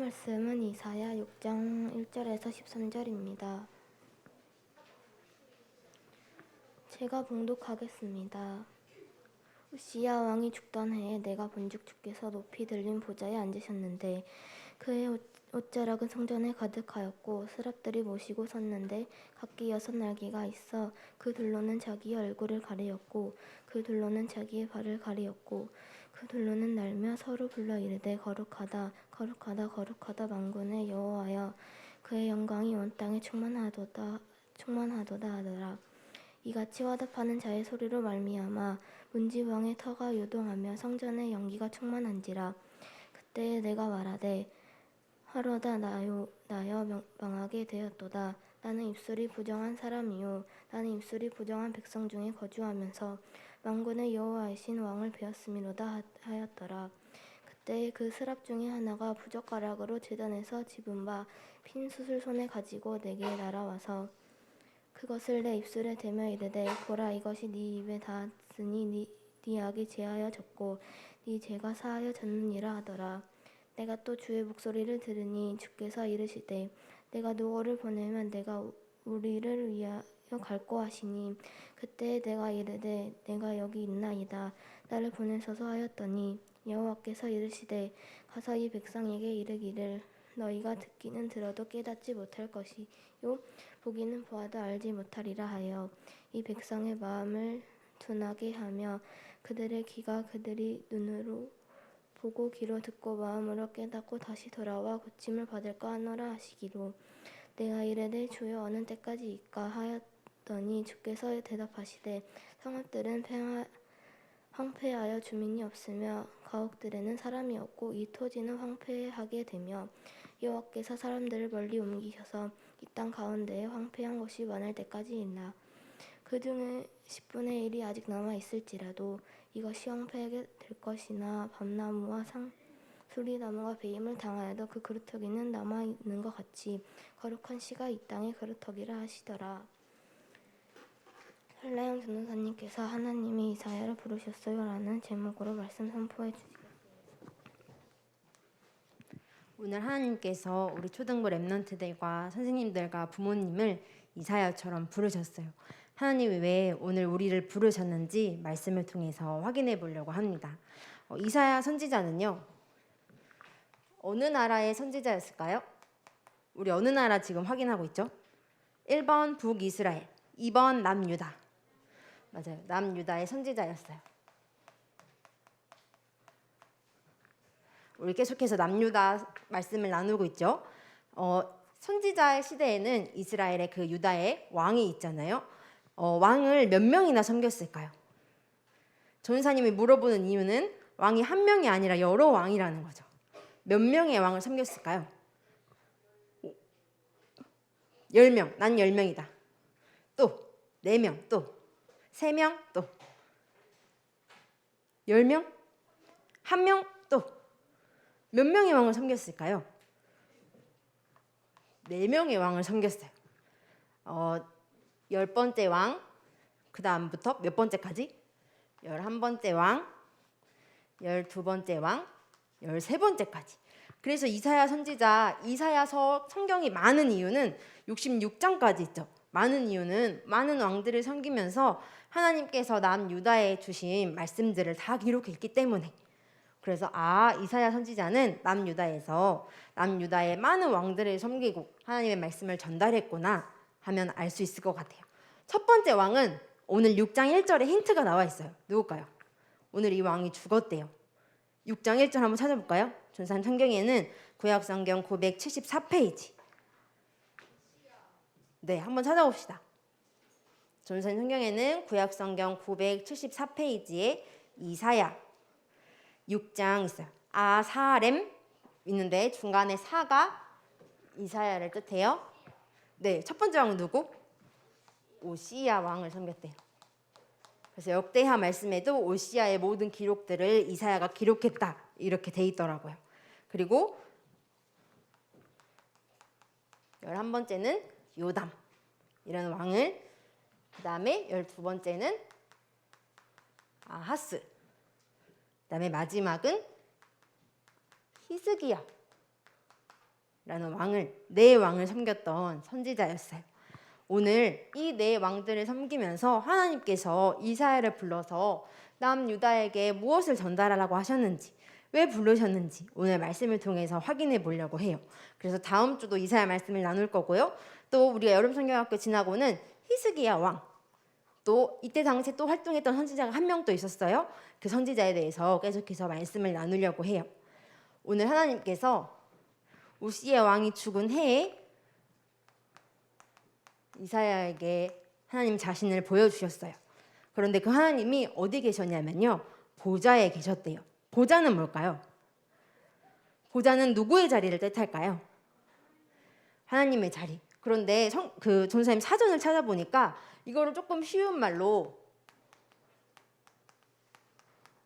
말씀은 이사야 6장 1절에서 13절입니다. 제가 봉독하겠습니다. 우시야 왕이 죽던 해에 내가 본즉 주께서 높이 들린 보좌에 앉으셨는데 그의 옷자락은 성전에 가득하였고 스랍들이 모시고 섰는데 각기 6날개가 있어 그 둘로는 자기의 얼굴을 가리었고 그 둘로는 자기의 발을 가리었고 그 둘로는 날며 서로 불러 이르되 거룩하다 거룩하다 거룩하다 만군의 여호와여 그의 영광이 온 땅에 충만하도다 하더라. 이같이 화답하는 자의 소리로 말미암아 문지왕의 터가 요동하며 성전의 연기가 충만한지라. 그때에 내가 말하되 하로다 나여 망하게 되었도다. 나는 입술이 부정한 사람이요 나는 입술이 부정한 백성 중에 거주하면서 만군의 여호와이신 왕을 배웠음이로다 하였더라. 그때 그 스랍 중에 하나가 부젓가락으로 제단에서 집은 바 핀 숯을 손에 가지고 내게 날아와서 그것을 내 입술에 대며 이르되 보라 이것이 네 입에 닿았으니 네 악이 제하여 졌고 네 죄가 사하여 졌느니라 하더라. 내가 또 주의 목소리를 들으니 주께서 이르시되 내가 누구를 보내면 내가 우리를 위하여 갈고 하시니 그때 내가 이르되 내가 여기 있나이다 나를 보내소서 하였더니 여호와께서 이르시되 가서 이 백성에게 이르기를 너희가 듣기는 들어도 깨닫지 못할 것이요 보기는 보아도 알지 못하리라 하여 이 백성의 마음을 둔하게 하며 그들의 귀가 그들이 눈으로 보고 귀로 듣고 마음으로 깨닫고 다시 돌아와 고침을 받을까 하노라 하시기로 내가 이르되 주여 어느 때까지이까 하였더니 주께서 대답하시되 성읍들은 황폐하여 주민이 없으며 가옥들에는 사람이 없고 이 토지는 황폐하게 되며 여호와께서 사람들을 멀리 옮기셔서 이 땅 가운데에 황폐한 곳이 많을 때까지이나 그 중에 10분의 1이 아직 남아 있을지라도 이것이 황폐하게 될 것이나 밤나무와 수리나무가 배임을 당하여도 그 그루터기는 남아 있는 것 같이 거룩한 씨가 이 땅의 그루터기라 하시더라. 설레영 전도사님께서 하나님이 이사야를 부르셨어요라는 제목으로 말씀 선포해 주시겠습니다. 오늘 하나님께서 우리 초등부 랩런트들과 선생님들과 부모님을 이사야처럼 부르셨어요. 하나님이 왜 오늘 우리를 부르셨는지 말씀을 통해서 확인해 보려고 합니다. 이사야 선지자는요, 어느 나라의 선지자였을까요? 우리 어느 나라 지금 확인하고 있죠? 1번 북이스라엘, 2번 남유다. 맞아요. 남유다의 선지자였어요. 우리 계속해서 남유다 말씀을 나누고 있죠. 선지자의 시대에는 이스라엘의 그 유다의 왕이 있잖아요. 왕을 몇 명이나 섬겼을까요? 전사님이 물어보는 이유는 왕이 한 명이 아니라 여러 왕이라는 거죠. 몇 명의 왕을 섬겼을까요? 10명. 난 10명이다. 또 4명. 또 3명. 또 10명? 1명? 또 몇 명의 왕을 섬겼을까요? 4명의 왕을 섬겼어요. 10번째 왕, 그 다음부터 몇 번째까지? 11번째 왕, 12번째 왕, 13번째까지. 그래서 이사야 선지자, 이사야서 성경이 많은 이유는 66장까지 있죠. 많은 이유는 많은 왕들을 섬기면서 하나님께서 남유다에 주신 말씀들을 다 기록했기 때문에. 그래서 이사야 선지자는 남유다에서 남유다의 많은 왕들을 섬기고 하나님의 말씀을 전달했구나 하면 알 수 있을 것 같아요. 첫 번째 왕은 오늘 6장 1절에 힌트가 나와 있어요. 누굴까요? 오늘 이 왕이 죽었대요. 6장 1절 한번 찾아볼까요? 전산 성경에는 구약 성경 974페이지. 네, 한번 찾아봅시다. 전산 성경에는 구약 성경 974페이지에 이사야 6장 있어요. 아사렘 있는데 중간에 사가 이사야를 뜻해요. 네, 첫 번째 왕은 누구? 오시야 왕을 섬겼대요. 그래서 역대하 말씀에도 오시야의 모든 기록들을 이사야가 기록했다 이렇게 돼 있더라고요. 그리고 11번째는 요담이라는 왕을, 그 다음에 12번째는 아하스, 그 다음에 마지막은 히스기야 라는 왕을, 네 왕을 섬겼던 선지자였어요. 오늘 이 네 왕들을 섬기면서 하나님께서 이사야를 불러서 남유다에게 무엇을 전달하라고 하셨는지, 왜 부르셨는지 오늘 말씀을 통해서 확인해 보려고 해요. 그래서 다음 주도 이사야 말씀을 나눌 거고요. 또 우리가 여름 성경학교 지나고는 히스기야 왕, 또 이때 당시에 또 활동했던 선지자가 한 명 또 있었어요. 그 선지자에 대해서 계속해서 말씀을 나누려고 해요. 오늘 하나님께서 우시야 왕이 죽은 해에 이사야에게 하나님 자신을 보여주셨어요. 그런데 그 하나님이 어디 계셨냐면요, 보좌에 계셨대요. 보좌는 뭘까요? 보좌는 누구의 자리를 뜻할까요? 하나님의 자리. 그런데 그 전사님 사전을 찾아보니까 이거를 조금 쉬운 말로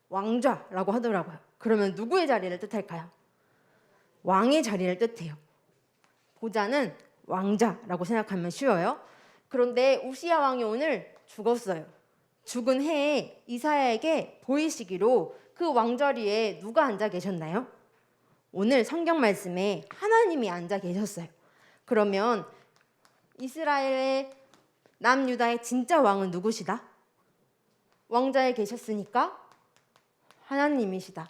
왕좌라고 하더라고요. 그러면 누구의 자리를 뜻할까요? 왕의 자리를 뜻해요. 보좌는 왕자라고 생각하면 쉬워요. 그런데 우시야 왕이 오늘 죽었어요. 죽은 해에 이사야에게 보이시기로 그 왕자리에 누가 앉아 계셨나요? 오늘 성경 말씀에 하나님이 앉아 계셨어요. 그러면 이스라엘의 남유다의 진짜 왕은 누구시다? 왕자에 계셨으니까 하나님이시다.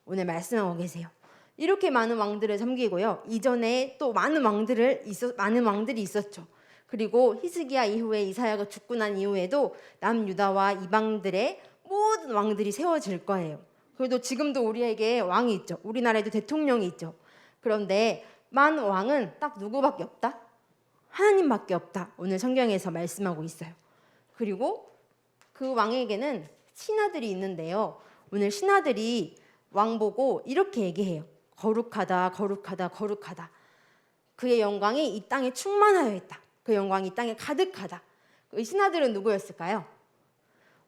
오늘 말씀하고 계세요. 이렇게 많은 왕들을 섬기고요. 이전에 또 많은 왕들이 있었죠. 그리고 히스기야 이후에 이사야가 죽고 난 이후에도 남유다와 이방들의 모든 왕들이 세워질 거예요. 그래도 지금도 우리에게 왕이 있죠. 우리나라에도 대통령이 있죠. 그런데 만 왕은 딱 누구밖에 없다? 하나님밖에 없다. 오늘 성경에서 말씀하고 있어요. 그리고 그 왕에게는 신하들이 있는데요. 오늘 신하들이 왕 보고 이렇게 얘기해요. 거룩하다, 거룩하다, 거룩하다. 그의 영광이 이 땅에 충만하여 있다. 그 영광이 이 땅에 가득하다. 이 신하들은 누구였을까요?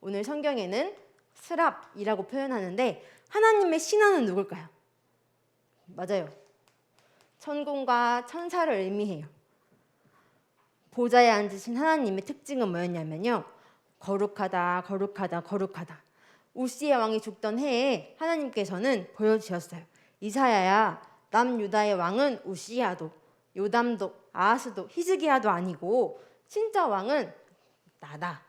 오늘 성경에는 스랍이라고 표현하는데 하나님의 신하는 누굴까요? 맞아요. 천군과 천사를 의미해요. 보좌에 앉으신 하나님의 특징은 뭐였냐면요. 거룩하다, 거룩하다, 거룩하다. 우시야 왕이 죽던 해에 하나님께서는 보여주셨어요. 이사야야, 남유다의 왕은 우시야도, 요담도, 아하스도, 히스기야도 아니고 진짜 왕은 나다.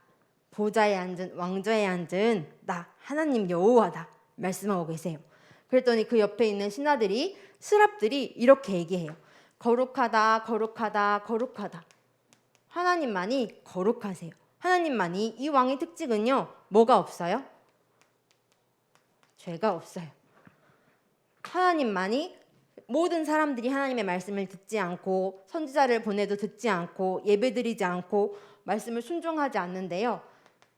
보좌에 앉은, 왕좌에 앉은 나, 하나님 여호와다. 말씀하고 계세요. 그랬더니 그 옆에 있는 신하들이, 스랍들이 이렇게 얘기해요. 거룩하다, 거룩하다, 거룩하다. 하나님만이 거룩하세요. 하나님만이, 이 왕의 특징은요, 뭐가 없어요? 죄가 없어요. 하나님만이, 모든 사람들이 하나님의 말씀을 듣지 않고 선지자를 보내도 듣지 않고 예배드리지 않고 말씀을 순종하지 않는데요.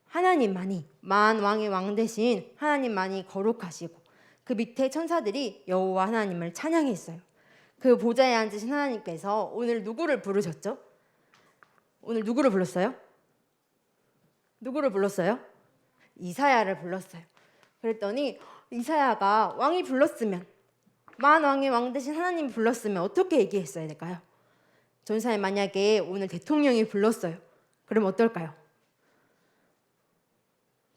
하나님만이, 만왕의 왕 대신 하나님만이 거룩하시고 그 밑에 천사들이 여호와 하나님을 찬양했어요. 그 보좌에 앉으신 하나님께서 오늘 누구를 부르셨죠? 오늘 누구를 불렀어요? 누구를 불렀어요? 이사야를 불렀어요. 그랬더니 이사야가 왕이 불렀으면, 만왕의 왕 대신 하나님이 불렀으면 어떻게 얘기했어야 될까요? 전사님 만약에 오늘 대통령이 불렀어요. 그럼 어떨까요?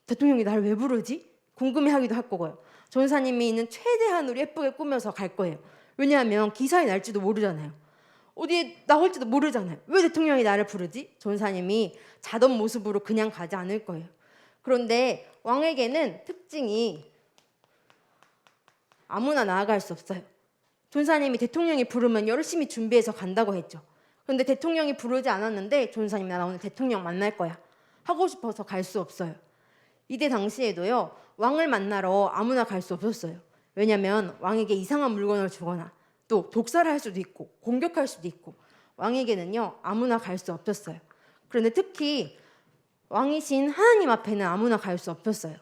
대통령이 나를 왜 부르지? 궁금해하기도 할 거고요. 전사님이 있는 최대한으로 예쁘게 꾸며서 갈 거예요. 왜냐하면 기사에 날지도 모르잖아요. 어디에 나올지도 모르잖아요. 왜 대통령이 나를 부르지? 전사님이 자던 모습으로 그냥 가지 않을 거예요. 그런데 왕에게는 특징이 아무나 나아갈 수 없어요. 전사님이 대통령이 부르면 열심히 준비해서 간다고 했죠. 그런데 대통령이 부르지 않았는데 전사님 나 오늘 대통령 만날 거야 하고 싶어서 갈 수 없어요. 이때 당시에도요, 왕을 만나러 아무나 갈 수 없었어요. 왜냐하면 왕에게 이상한 물건을 주거나 또 독살을 할 수도 있고 공격할 수도 있고 왕에게는요 아무나 갈 수 없었어요. 그런데 특히 왕이신 하나님 앞에는 아무나 갈 수 없었어요.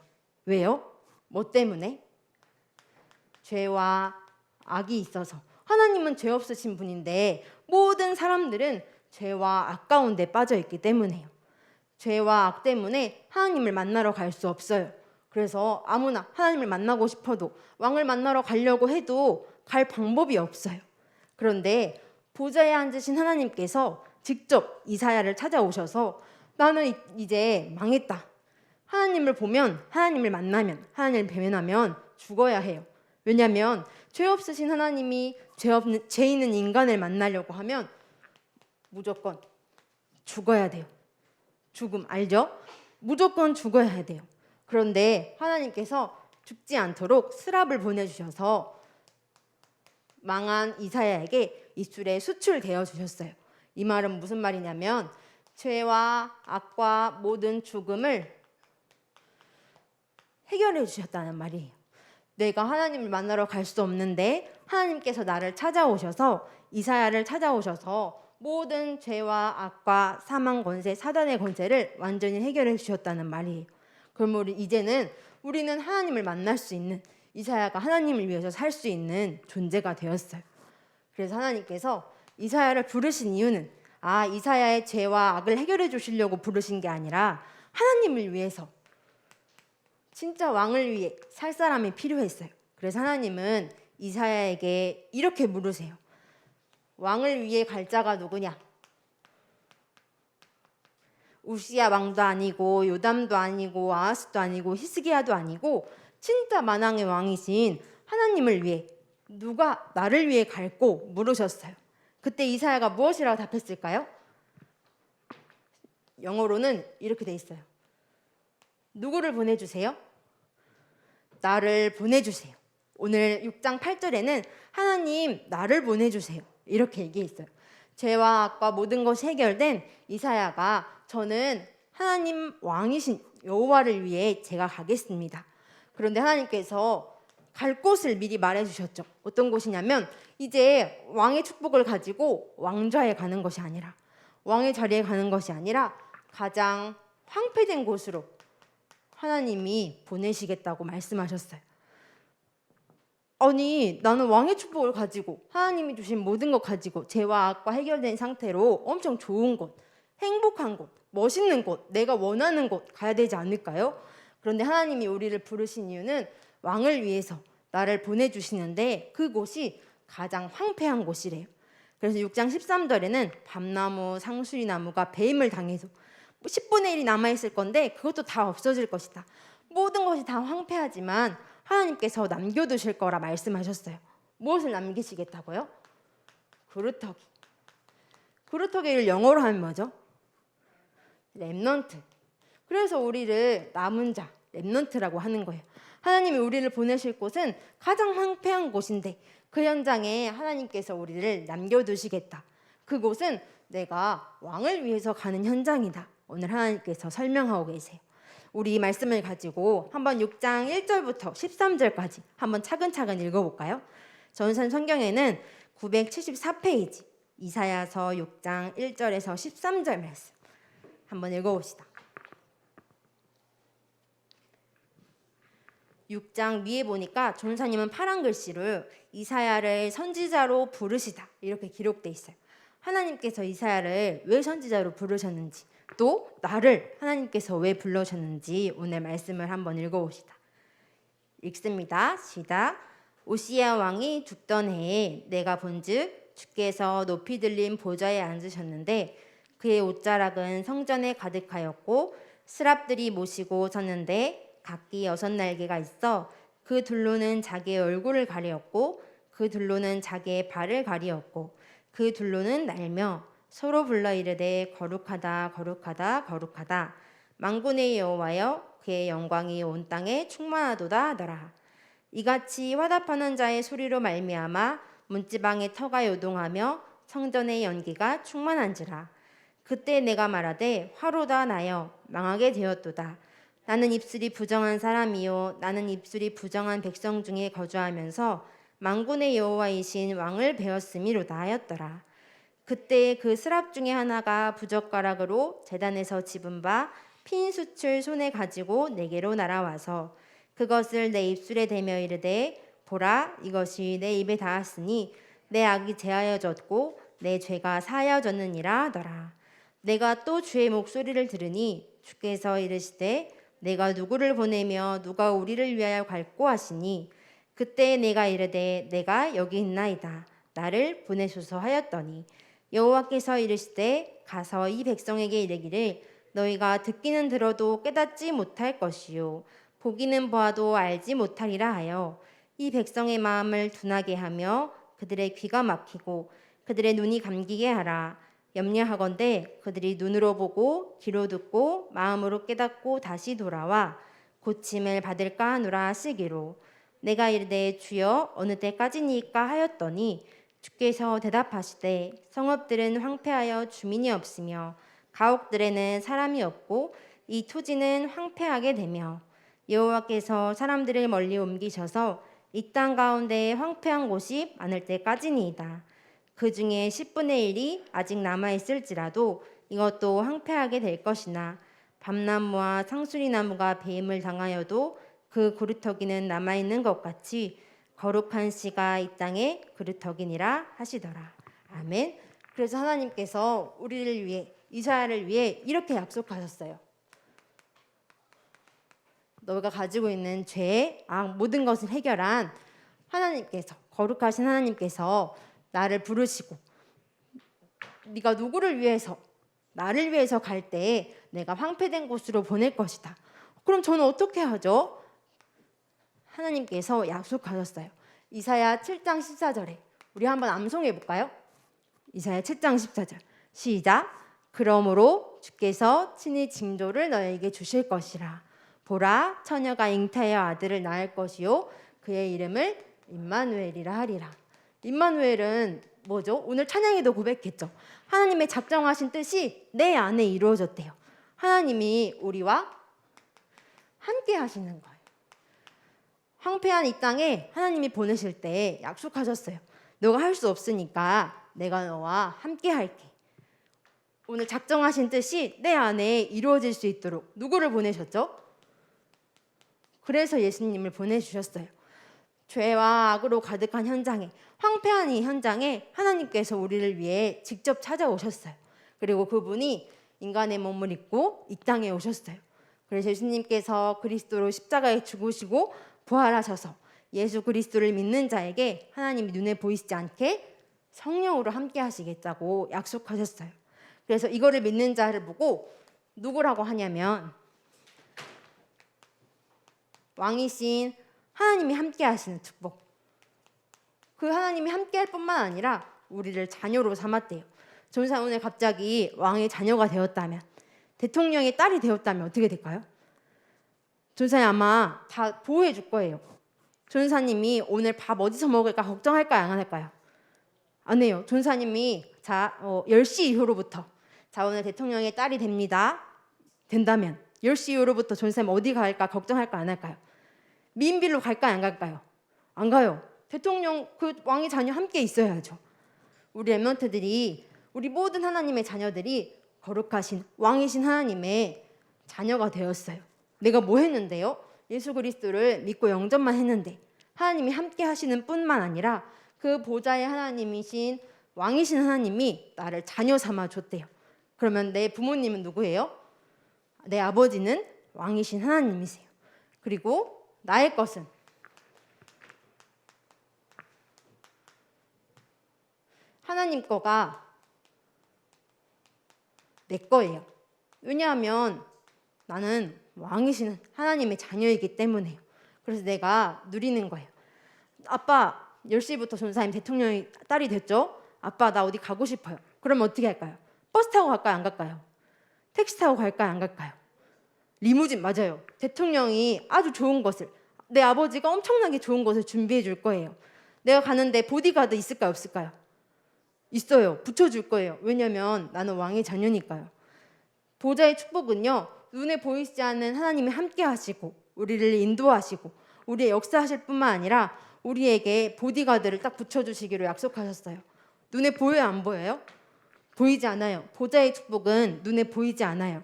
왜요? 뭐 때문에? 죄와 악이 있어서. 하나님은 죄 없으신 분인데 모든 사람들은 죄와 악 가운데 빠져 있기 때문에요. 죄와 악 때문에 하나님을 만나러 갈 수 없어요. 그래서 아무나 하나님을 만나고 싶어도 왕을 만나러 가려고 해도 갈 방법이 없어요. 그런데 보좌에 앉으신 하나님께서 직접 이사야를 찾아오셔서 나는 이제 망했다. 하나님을 보면, 하나님을 만나면, 하나님을 배면하면 죽어야 해요. 왜냐하면 죄 없으신 하나님이 죄 있는 인간을 만나려고 하면 무조건 죽어야 돼요. 죽음 알죠? 무조건 죽어야 돼요. 그런데 하나님께서 죽지 않도록 스랍을 보내주셔서 망한 이사야에게 입술에 수출되어 주셨어요. 이 말은 무슨 말이냐면 죄와 악과 모든 죽음을 해결해 주셨다는 말이에요. 내가 하나님을 만나러 갈 수 없는데 하나님께서 나를 찾아오셔서 이사야를 찾아오셔서 모든 죄와 악과 사망 권세, 사단의 권세를 완전히 해결해 주셨다는 말이에요. 그럼 이제는 우리는 하나님을 만날 수 있는, 이사야가 하나님을 위해서 살 수 있는 존재가 되었어요. 그래서 하나님께서 이사야를 부르신 이유는 이사야의 죄와 악을 해결해 주시려고 부르신 게 아니라 하나님을 위해서, 진짜 왕을 위해 살 사람이 필요했어요. 그래서 하나님은 이사야에게 이렇게 물으세요. 왕을 위해 갈 자가 누구냐? 우시야 왕도 아니고 요담도 아니고 아하스도 아니고 히스기야도 아니고 진짜 만왕의 왕이신 하나님을 위해 누가 나를 위해 갈꼬 물으셨어요. 그때 이사야가 무엇이라고 답했을까요? 영어로는 이렇게 돼 있어요. 누구를 보내주세요? 나를 보내주세요. 오늘 6장 8절에는 하나님 나를 보내주세요 이렇게 얘기했어요. 죄와 악과 모든 것이 해결된 이사야가 저는 하나님 왕이신 여호와를 위해 제가 가겠습니다. 그런데 하나님께서 갈 곳을 미리 말해주셨죠. 어떤 곳이냐면 이제 왕의 축복을 가지고 왕좌에 가는 것이 아니라, 왕의 자리에 가는 것이 아니라 가장 황폐된 곳으로 하나님이 보내시겠다고 말씀하셨어요. 아니 나는 왕의 축복을 가지고 하나님이 주신 모든 것 가지고 죄와 악과 해결된 상태로 엄청 좋은 곳, 행복한 곳, 멋있는 곳, 내가 원하는 곳 가야 되지 않을까요? 그런데 하나님이 우리를 부르신 이유는 왕을 위해서 나를 보내주시는데 그곳이 가장 황폐한 곳이래요. 그래서 6장 13절에는 밤나무, 상수리 나무가 배임을 당해서 10분의 1이 남아있을 건데 그것도 다 없어질 것이다. 모든 것이 다 황폐하지만 하나님께서 남겨두실 거라 말씀하셨어요. 무엇을 남기시겠다고요? 그루터기. 그루터기를 영어로 하면 뭐죠? 렘넌트. 그래서 우리를 남은 자, 렘넌트라고 하는 거예요. 하나님이 우리를 보내실 곳은 가장 황폐한 곳인데 그 현장에 하나님께서 우리를 남겨두시겠다. 그곳은 내가 왕을 위해서 가는 현장이다. 오늘 하나님께서 설명하고 계세요. 우리 이 말씀을 가지고 한번 6장 1절부터 13절까지 한번 차근차근 읽어볼까요? 전산 성경에는 974페이지 이사야서 6장 1절에서 13절 말씀 한번 읽어봅시다. 6장 위에 보니까 전사님은 파란 글씨로 이사야를 선지자로 부르시다 이렇게 기록돼 있어요. 하나님께서 이사야를 왜 선지자로 부르셨는지, 또 나를 하나님께서 왜 불러셨는지 오늘 말씀을 한번 읽어봅시다. 읽습니다. 시작. 오시야 왕이 죽던 해에 내가 본즉 주께서 높이 들린 보좌에 앉으셨는데 그의 옷자락은 성전에 가득하였고 스랍들이 모시고 섰는데 각기 6날개가 있어 그 둘로는 자기의 얼굴을 가리었고 그 둘로는 자기의 발을 가리었고 그 둘로는 날며 서로 불러 이르되 거룩하다 거룩하다 거룩하다 만군의 여호와여 그의 영광이 온 땅에 충만하도다 하더라. 이같이 화답하는 자의 소리로 말미암아 문지방의 터가 요동하며 성전의 연기가 충만한지라. 그때 내가 말하되 화로다 나여 망하게 되었도다. 나는 입술이 부정한 사람이요 나는 입술이 부정한 백성 중에 거주하면서 만군의 여호와이신 왕을 배웠음이로다 하였더라. 그때 그 스랍 중에 하나가 부젓가락으로 제단에서 집은 바 핀 숯을 손에 가지고 내게로 날아와서 그것을 내 입술에 대며 이르되 보라 이것이 내 입에 닿았으니 내 악이 제하여졌고 내 죄가 사하여졌느니라 하더라. 내가 또 주의 목소리를 들으니 주께서 이르시되 내가 누구를 보내며 누가 우리를 위하여 갈꼬 하시니 그때 내가 이르되 내가 여기 있나이다 나를 보내소서 하였더니 여호와께서 이르시되 가서 이 백성에게 이르기를 너희가 듣기는 들어도 깨닫지 못할 것이요 보기는 보아도 알지 못하리라 하여 이 백성의 마음을 둔하게 하며 그들의 귀가 막히고 그들의 눈이 감기게 하라. 염려하건대 그들이 눈으로 보고 귀로 듣고 마음으로 깨닫고 다시 돌아와 고침을 받을까 하노라 하시기로. 내가 이르되 주여 어느 때까지니까 하였더니 주께서 대답하시되 성읍들은 황폐하여 주민이 없으며 가옥들에는 사람이 없고 이 토지는 황폐하게 되며 여호와께서 사람들을 멀리 옮기셔서 이 땅 가운데 황폐한 곳이 많을 때까지니이다. 그 중에 10분의 1이 아직 남아있을지라도 이것도 황폐하게 될 것이나 밤나무와 상수리나무가 배임을 당하여도 그 그루터기는 남아있는 것 같이 거룩한 씨가 이 땅에 그루터기니라 하시더라. 아멘. 그래서 하나님께서 우리를 위해, 이사야를 위해 이렇게 약속하셨어요. 너가 가지고 있는 죄, 악, 모든 것을 해결한 하나님께서, 거룩하신 하나님께서 나를 부르시고 네가 누구를 위해서, 나를 위해서 갈 때 내가 황폐된 곳으로 보낼 것이다. 그럼 저는 어떻게 하죠? 하나님께서 약속하셨어요. 이사야 7장 14절에 우리 한번 암송해 볼까요? 이사야 7장 14절 시작. 그러므로 주께서 친히 징조를 너에게 주실 것이라. 보라, 처녀가 잉태하여 아들을 낳을 것이요 그의 이름을 임마누엘이라 하리라. 임마누엘은 뭐죠? 오늘 찬양에도 고백했죠. 하나님의 작정하신 뜻이 내 안에 이루어졌대요. 하나님이 우리와 함께 하시는 거예요. 황폐한 이 땅에 하나님이 보내실 때 약속하셨어요. 너가 할 수 없으니까 내가 너와 함께 할게. 오늘 작정하신 뜻이 내 안에 이루어질 수 있도록 누구를 보내셨죠? 그래서 예수님을 보내주셨어요. 죄와 악으로 가득한 현장에, 황폐한 이 현장에 하나님께서 우리를 위해 직접 찾아오셨어요. 그리고 그분이 인간의 몸을 입고 이 땅에 오셨어요. 그래서 예수님께서 그리스도로 십자가에 죽으시고 부활하셔서 예수 그리스도를 믿는 자에게 하나님이 눈에 보이지 않게 성령으로 함께 하시겠다고 약속하셨어요. 그래서 이거를 믿는 자를 보고 누구라고 하냐면 왕이신 하나님이 함께 하시는 축복. 그 하나님이 함께 할 뿐만 아니라 우리를 자녀로 삼았대요. 전사 오늘 갑자기 왕의 자녀가 되었다면, 대통령의 딸이 되었다면 어떻게 될까요? 전사님 아마 다 보호해 줄 거예요. 전사님이 오늘 밥 어디서 먹을까 걱정할까요? 안 할까요? 안 해요. 전사님이 10시 이후로부터 오늘 대통령의 딸이 된다면 10시 이후로부터 전사님 어디 갈까 걱정할까 안 할까요? 미인빌로 갈까요? 안 갈까요? 안 가요. 대통령 그 왕의 자녀 함께 있어야죠. 우리 렘넌트들이, 우리 모든 하나님의 자녀들이 거룩하신 왕이신 하나님의 자녀가 되었어요. 내가 뭐 했는데요? 예수 그리스도를 믿고 영접만 했는데 하나님이 함께 하시는 뿐만 아니라 그 보좌의 하나님이신 왕이신 하나님이 나를 자녀 삼아 줬대요. 그러면 내 부모님은 누구예요? 내 아버지는 왕이신 하나님이세요. 그리고 나의 것은 하나님 거가 내 거예요. 왜냐하면 나는 왕이신 하나님의 자녀이기 때문에요. 그래서 내가 누리는 거예요. 아빠 10시부터 전사님 대통령이 딸이 됐죠? 아빠 나 어디 가고 싶어요. 그러면 어떻게 할까요? 버스 타고 갈까요? 안 갈까요? 택시 타고 갈까요? 안 갈까요? 리무진 맞아요. 대통령이 아주 좋은 것을, 내 아버지가 엄청나게 좋은 것을 준비해 줄 거예요. 내가 가는데 보디가드 있을까요? 없을까요? 있어요. 붙여줄 거예요. 왜냐면 나는 왕의 자녀니까요. 보좌의 축복은요, 눈에 보이지 않는 하나님이 함께 하시고 우리를 인도하시고 우리의 역사하실 뿐만 아니라 우리에게 보디가드를 딱 붙여주시기로 약속하셨어요. 눈에 보여요? 안 보여요? 보이지 않아요. 보좌의 축복은 눈에 보이지 않아요.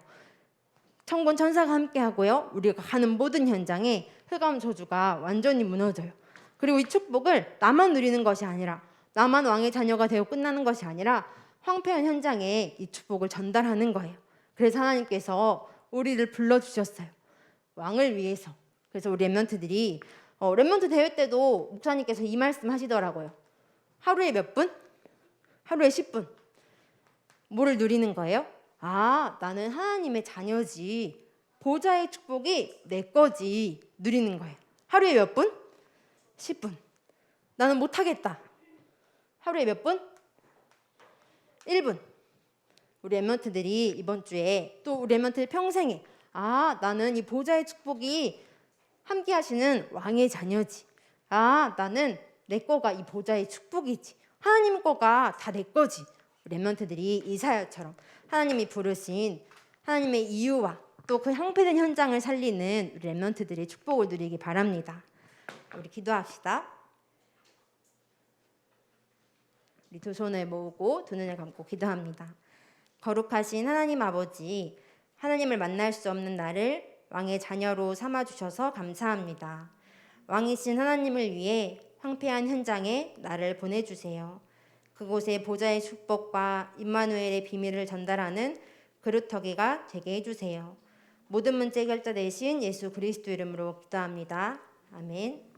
천군 천사가 함께 하고요, 우리가 가는 모든 현장에 흑암 저주가 완전히 무너져요. 그리고 이 축복을 나만 누리는 것이 아니라, 나만 왕의 자녀가 되어 끝나는 것이 아니라 황폐한 현장에 이 축복을 전달하는 거예요. 그래서 하나님께서 우리를 불러주셨어요. 왕을 위해서. 그래서 우리 렘넌트들이 렘넌트 대회 때도 목사님께서 이 말씀 하시더라고요. 하루에 몇 분? 하루에 10분. 뭐를 누리는 거예요? 아, 나는 하나님의 자녀지. 보좌의 축복이 내 거지. 누리는 거예요. 하루에 몇 분? 10분. 나는 못하겠다. 하루에 몇 분? 1분. 우리 랩런트들이 이번 주에 또 우리 랩런트들 평생에 나는 이 보좌의 축복이 함께 하시는 왕의 자녀지. 나는 내 거가 이 보좌의 축복이지. 하나님 거가 다 내 거지. 랩런트들이 이사야처럼 하나님이 부르신 하나님의 이유와 또 그 황폐된 현장을 살리는 우리 랩런트들의 축복을 누리기 바랍니다. 우리 기도합시다. 우리 두 손을 모으고 두 눈을 감고 기도합니다. 거룩하신 하나님 아버지, 하나님을 만날 수 없는 나를 왕의 자녀로 삼아주셔서 감사합니다. 왕이신 하나님을 위해 황폐한 현장에 나를 보내주세요. 그곳에 보좌의 축복과 임마누엘의 비밀을 전달하는 그루터기가 되게 해주세요. 모든 문제 해결자 되신 예수 그리스도 이름으로 기도합니다. 아멘.